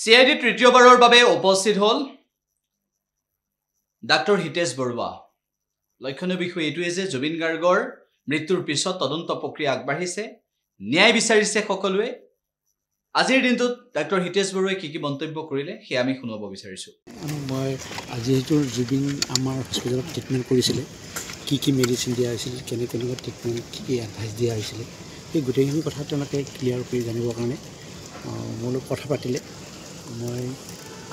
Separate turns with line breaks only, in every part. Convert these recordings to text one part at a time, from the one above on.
CID তৃতীয়বাৰৰ বাবে উপস্থিত হল ডাক্তৰ হিতেশ বৰুৱা। লক্ষণীয় বিষয় এইটোৱে যে জুবিন গাৰ্গৰ মৃত্যুৰ পিছত তদন্ত প্ৰক্ৰিয়া আগবাঢ়িছে, ন্যায় বিচাৰিছে সকলোৱে। আজিৰ দিনটোত ডাক্তৰ হিতেশ বৰুৱাই কি মন্তব্য কৰিলে সেয়া আমি শুনাব বিচাৰিছো।
মই আজিটো জুবিন আমাৰ হস্পিটেলত ট্ৰিটমেণ্ট কৰিছিলে, কি মেডিচিন দিয়া হৈছিল, কেনেকুৱা ট্ৰিটমেণ্ট, কি এডভাইচ দিয়া হৈছিলে, সেই গোটেইখিনি কথা তেওঁলোকে ক্লিয়াৰ কৰি জানিবৰ কাৰণে মোৰ লগত কথা পাতিলে। মই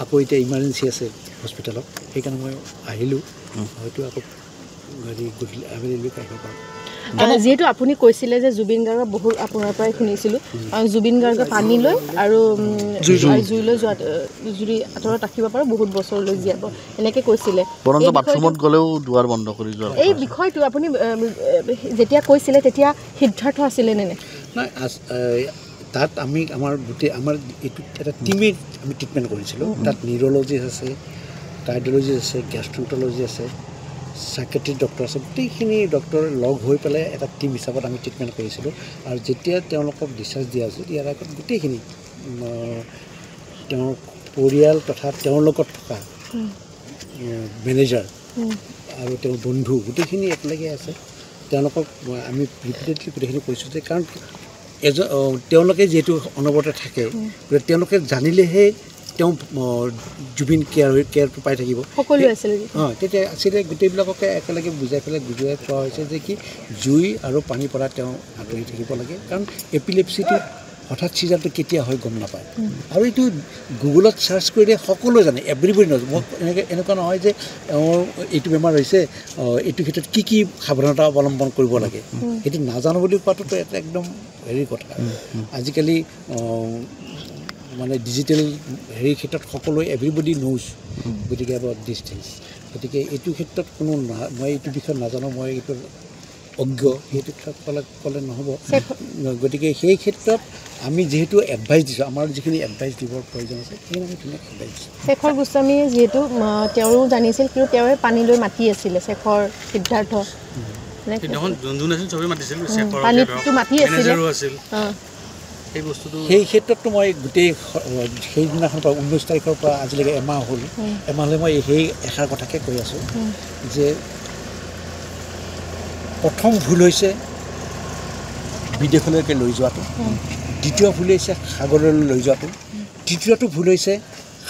আকৌ এতিয়া ইমাৰ্জেঞ্চি আছে হস্পিটেলত, সেইকাৰণে মই আহিলোঁ। হয়তো আকৌ গধূলি আবেলি আহিব পাৰোঁ।
যিহেতু আপুনি কৈছিলে যে জুবিন গাৰ্গৰ বহুত আপোনাৰ পৰাই শুনিছিলোঁ, জুবিন গাৰ্গে পানী লৈ আৰু জুইলৈ যোৱাত যদি আঁতৰত ৰাখিব পাৰে বহুত বছৰলৈ জীয়াব, এনেকৈ কৈছিলে।
বাথৰুমত গ'লেও দুৱাৰ বন্ধ কৰি যোৱা
এই বিষয়টো আপুনি যেতিয়া কৈছিলে তেতিয়া সিদ্ধাৰ্থ আছিলে নে নাই?
তাত আমাৰ এইটো এটা টিমেই আমি ট্ৰিটমেণ্ট কৰিছিলোঁ। তাত নিউৰ'লজিষ্ট আছে, কাৰ্ডিঅ'লজিষ্ট আছে, গেষ্ট্ৰণ্ট'লজি আছে, চাইকেট্ৰিক ডক্টৰ আছে। গোটেইখিনি ডক্টৰ লগ হৈ পেলাই এটা টিম হিচাপত আমি ট্ৰিটমেণ্ট কৰিছিলোঁ। আৰু যেতিয়া তেওঁলোকক ডিছচাৰ্জ দিয়া হৈছিল, ইয়াৰ আগত গোটেইখিনি তেওঁৰ পৰিয়াল তথা তেওঁৰ লগত থকা মেনেজাৰ আৰু তেওঁৰ বন্ধু গোটেইখিনি একেলগে আছে। তেওঁলোকক আমি ৰিপিটেডলি গোটেইখিনি কৈছোঁ যে কাৰণ তেওঁলোকে যিহেতু অনবৰতে থাকে, তেওঁলোকে জানিলেহে তেওঁ জুবিন কেয়াৰটো পাই থাকিব।
সকলো আছিলে
তেতিয়া আছিলে গোটেইবিলাককে একেলগে বুজাই পেলাই বুজুৱাই কোৱা হৈছে যে কি জুই আৰু পানীৰ পৰা তেওঁ আঁতৰি থাকিব লাগে, কাৰণ এপিলেপচিটো হঠাৎ চিজনটো কেতিয়া হয় গম নাপায়। আৰু এইটো গুগলত চাৰ্চ কৰিলে সকলোৱে জানে, এভৰিবডি নজ। মই এনেকুৱা নহয় যে এইটো বেমাৰ হৈছে, এইটো ক্ষেত্ৰত কি সাৱধানতা অৱলম্বন কৰিব লাগে সেইটো নাজানো বুলি কোৱাটোতো এটা একদম হেৰি কথা। আজিকালি মানে ডিজিটেল হেৰিৰ ক্ষেত্ৰত সকলোৱে এভৰিবডি নোজ, গতিকে এবাউট দিছ থিংছ। গতিকে এইটো ক্ষেত্ৰত মই এইটো বিষয়ত নাজানো, মই এইটো অজ্ঞ, সেইটো ক্ষেত্ৰত ক'লে নহ'ব। গতিকে সেই ক্ষেত্ৰত আমি যিহেতু এডভাইচ দিছোঁ, আমাৰ যিখিনি এডভাইচ দিবৰ প্ৰয়োজন আছে সেইখিনি আমি ধুনীয়া এডভাইচ দিছোঁ।
শেখৰ গোস্বামীয়ে যিহেতু তেওঁৰো জানিছিল, কিন্তু তেওঁৱে পানী লৈ মাতি আছিলে শেখৰ সিদ্ধাৰ্থ পানীটো মাতি আছিলে।
সেই ক্ষেত্ৰততো মই গোটেই সেইদিনাখনৰ পৰা 19 তাৰিখৰ পৰা আজিলৈকে এমাহলৈ মই সেই এষাৰ কথাকে কৈ আছোঁ যে প্ৰথম ভুল হৈছে বিদেশলৈকে লৈ যোৱাটো, দ্বিতীয় ভুল হৈছে সাগৰলৈ লৈ যোৱাটো, তৃতীয়টো ভুল হৈছে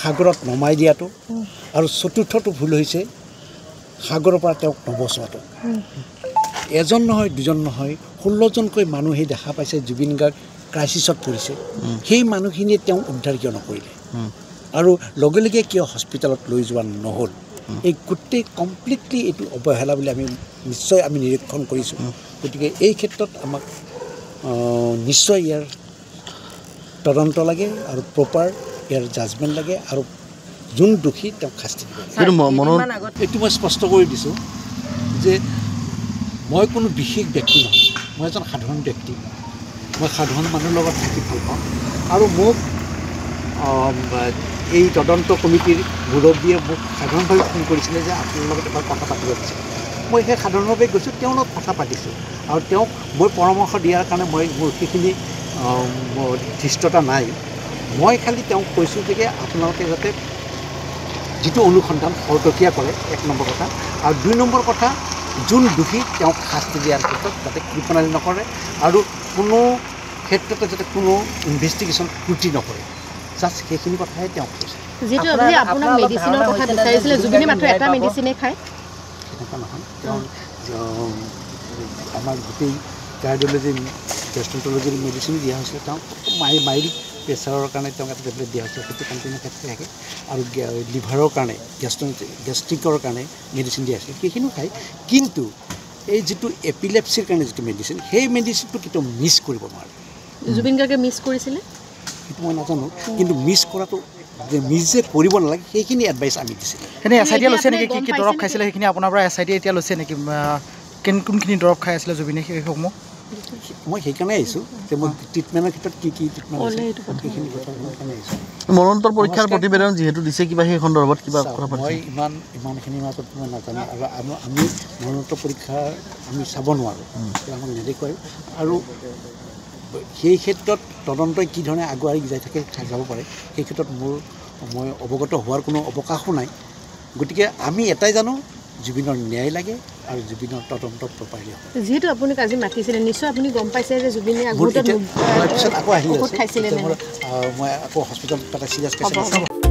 সাগৰত নমাই দিয়াটো, আৰু চতুৰ্থটো ভুল হৈছে সাগৰৰ পৰা তেওঁক নবচোৱাটো। এজন নহয়, দুজন নহয়, 16জনকৈ মানুহে দেখা পাইছে জুবিন গাৰ্গ ক্ৰাইচিছত পৰিছে। সেই মানুহখিনিয়ে তেওঁক উদ্ধাৰ কিয় নকৰিলে, আৰু লগে লগে কিয় হস্পিটেলত লৈ যোৱা নহ'ল? এই গোটেই কমপ্লিটলি এইটো অৱহেলা বুলি নিশ্চয় আমি নিৰীক্ষণ কৰিছোঁ। গতিকে এই ক্ষেত্ৰত আমাক নিশ্চয় ইয়াৰ তদন্ত লাগে আৰু প্ৰপাৰ ইয়াৰ জাজমেণ্ট লাগে, আৰু যোন দোষী তেওঁক শাস্তি দিব লাগে। এইটো মই স্পষ্ট কৰি দিছোঁ যে মই কোনো বিশেষ ব্যক্তি নহয়, মই এজন সাধাৰণ ব্যক্তি। মই সাধাৰণ মানুহৰ লগত থাকি ভাল পাওঁ, আৰু মোক এই তদন্ত কমিটিৰ মুৰব্বীয়ে মোক সাধাৰণভাৱে ফোন কৰিছিলে যে আপোনাৰ লগত এবাৰ কথা পাতিব বিচাৰে। মই সেই সাধাৰণভাৱে গৈছোঁ, তেওঁৰ লগত কথা পাতিছোঁ, আৰু তেওঁক মই পৰামৰ্শ দিয়াৰ কাৰণে মোৰ সেইখিনি ধৃষ্টতা নাই। মই খালি তেওঁক কৈছোঁ যে আপোনালোকে যাতে যিটো অনুসন্ধান খৰতকীয়া কৰে, 1 নম্বৰ কথা, আৰু 2 নম্বৰ কথা, যোন দোষী তেওঁক শাস্তি দিয়াৰ ক্ষেত্ৰত যাতে কৃপণালি নকৰে, আৰু কোনো ক্ষেত্ৰতে যাতে কোনো ইনভেষ্টিগেশ্যন ত্ৰুটি নকৰে। জাষ্ট সেইখিনি কথাহে তেওঁক কৈছে।
যিটো আপোনাক মেডিচিনৰ কথা বিচাৰিছিলে, জুবিনে মাত্ৰ এটা মেডিচিনে খায়,
সেনেকুৱা নহয়। তেওঁ আমাৰ গোটেই কাৰ্ডিঅ'লজি, গেষ্ট্ৰণ্ট'লজিৰ মেডিচিন দিয়া হৈছিলে। তেওঁক মাইল্ড প্ৰেছাৰৰ কাৰণে তেওঁক এটা টেবলেট দিয়া হৈছিলে, সেইটো কণ্টিনিউ খাই থাকে। আৰু লিভাৰৰ কাৰণে, গেষ্ট্ৰিকৰ কাৰণে মেডিচিন দিয়া হৈছিলে, সেইখিনিও খায়। কিন্তু এই যিটো এপিলেপচিৰ কাৰণে যিটো মেডিচিন, সেই মেডিচিনটো কেতিয়াও মিছ কৰিব নোৱাৰে।
জুবিন গাৰ্গে মিছ কৰিছিলে
সেইটো মই নাজানো, কিন্তু মিছ কৰাটো যে মিছ যে কৰিব নালাগে সেইখিনি এডভাইচ আমি দিছিলোঁ।
এনেই SIT লৈছে নেকি, কি দৰৱ খাইছিলে সেইখিনি আপোনাৰ পৰা SIT এতিয়া লৈছে নেকি, কোনখিনি দৰৱ খাই আছিলে জুবিনে সেইসমূহ?
মই সেইকাৰণে আহিছোঁ যে মই ট্ৰিটমেণ্টৰ ক্ষেত্ৰত কি ট্ৰিটমেণ্ট সেইখিনি কথা সেইকাৰণে আহিছোঁ।
মৰণোত্তৰ পৰীক্ষাৰ প্ৰতিবেদন যিহেতু দিছে, কিবা সেই সন্দৰ্ভত কিবা কথা
মই ইমানখিনিৰ মাজত মই নাজানো, আৰু আমি মৰণোত্তৰ পৰীক্ষা আমি চাব নোৱাৰোঁ, আমাক নেদেখুৱাই। আৰু সেই ক্ষেত্ৰত তদন্তই কি ধৰণে আগুৱাই যাই থাকে যাব পাৰে সেই ক্ষেত্ৰত মই অৱগত হোৱাৰ কোনো অৱকাশো নাই গতিকে আমি এটাই জানো জুবিনৰ ন্যায় লাগে আৰু জুবিনৰ তদন্ত প্ৰপাৰলি হ'ব
যিহেতু আপুনি আজি মাতিছিলে নিশ্চয় আপুনি গম পাইছে যে জুবিনে আগতে
পিছত আকৌ আহি
খাইছিলে
মই আকৌ হস্পিটেলত তাতে চিৰিয়াছ পেচেণ্ট